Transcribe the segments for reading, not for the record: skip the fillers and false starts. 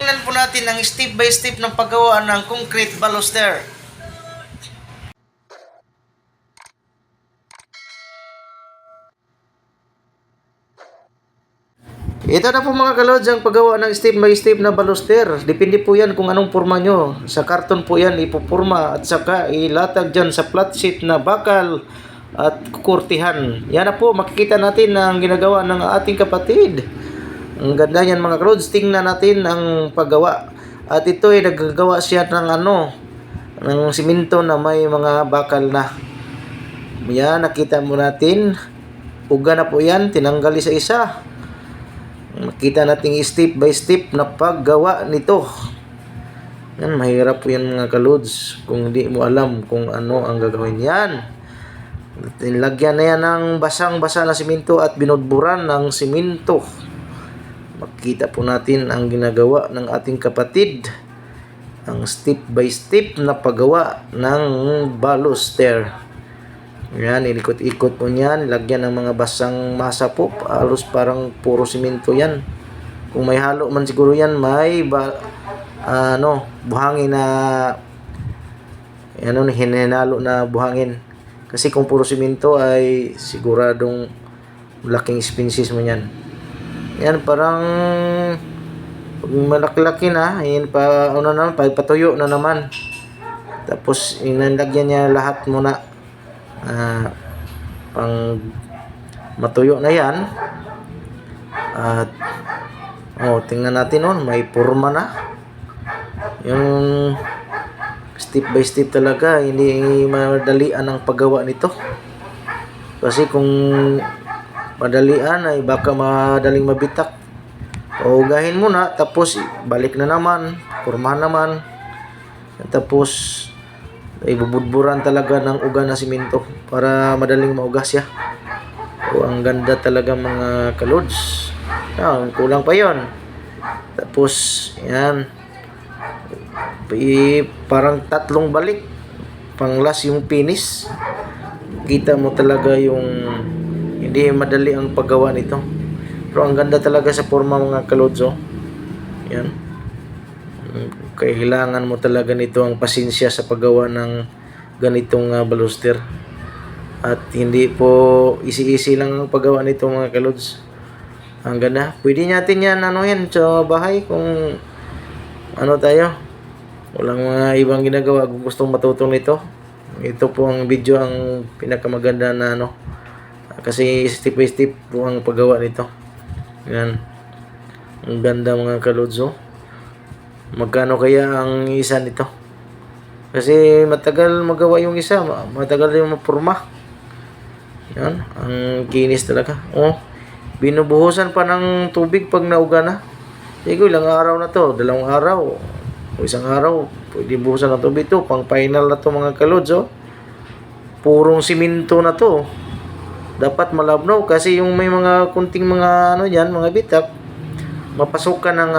tingnan po natin ang step by step ng paggawa ng concrete baluster. Ito na po mga kalods ang paggawa ng step by step na baluster. Depende po yan kung anong forma nyo. Sa karton po yan ipupurma at saka ilatag dyan sa flat sheet na bakal at kukurtihan. Yan na po, makikita natin ang ginagawa ng ating kapatid. Ang ganda yan mga kalods. Tingnan natin ang paggawa. At ito ay naggagawa siya ng simento na may mga bakal na. Yan, nakita mo natin. Uga na po yan, tinanggal sa isa. Makita natin step by step na paggawa nito. Yan, mahirap po yan mga kalods kung hindi mo alam kung ano ang gagawin yan. Lagyan na yan ng basang-basa na simento at binudburan ng simento. Makita po natin ang ginagawa ng ating kapatid. Ang step by step na paggawa ng baluster. Yan, ilikot-ikot po niyan. Lagyan ng mga basang masa po. Halos parang puro simento yan. Kung may halo man siguro yan, may buhangin na hinalo na buhangin. Kasi kung puro simento ay siguradong laking expenses mo yan. Yan, parang malaki-laki na. Yan pa, patuyo na naman. Tapos, inalagyan niya lahat muna. Pang matuyo na yan. At tingnan natin may forma na. Yung step by step talaga, hindi madalian ang paggawa nito. Kasi kung madalian ay baka madaling mabitak. Ugahin muna, tapos balik na naman, formahan naman. Tapos ibubudburan talaga ng uga na simento para madaling maugas siya. Ang ganda talaga mga kalods. Kulang pa yon. Tapos yan, parang tatlong balik panglas yung finish. Kita mo talaga yung hindi madali ang paggawa nito. Pero ang ganda talaga sa forma mga kalods. Yan, kailangan mo talaga nito ang pasensya sa paggawa ng ganitong baluster. At hindi po easy lang ang paggawa nito mga kalods. Ang ganda. Pwede natin yan sa bahay kung tayo. Walang mga ibang ginagawa. Kung gustong matutong nito, ito po ang video ang pinakamaganda na kasi step by step po ang paggawa nito. Yan. Ang ganda mga kalods. Magkano kaya ang isa nito? Kasi matagal magawa yung isa, matagal yung mapurma. Yan, ang kinis talaga. Binubuhusan pa ng tubig pag nauga na. Sige, ilang araw na to? 2 araw o 1 araw, pwede buhusan ng tubig to. Pang final na to mga kalods. Purong simento na to. Dapat malabnaw kasi yung may mga kunting mga yan, mga bitak, mapasukan ng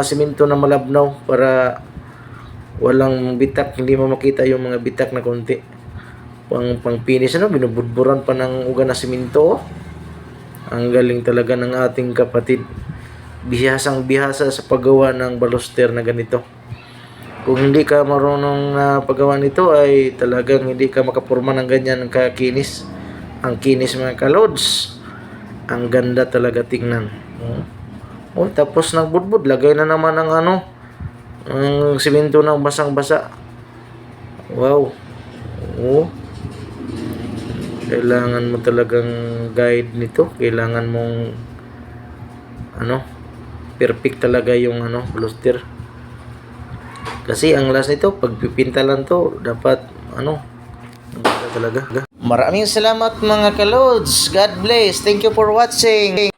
simento na malabnaw para walang bitak, hindi mo makita yung mga bitak na konti. Pang finish binubudburan pa ng uga na simento. Ang galing talaga ng ating kapatid. Bihasang bihasa sa paggawa ng baluster na ganito. Kung hindi ka marunong na paggawa nito ay talagang hindi ka makapurma ng ganyan kakinis. Ang kinis mga kalods. Ang ganda talaga tingnan. Tapos nagbudbud, lagay na naman ng ang simento ng basang-basa. Wow. Kailangan mo talagang guide nito. Kailangan mong perfect talaga yung baluster. Kasi ang last nito, pagpipinta lang to, dapat talaga. Maraming salamat mga kalods. God bless. Thank you for watching.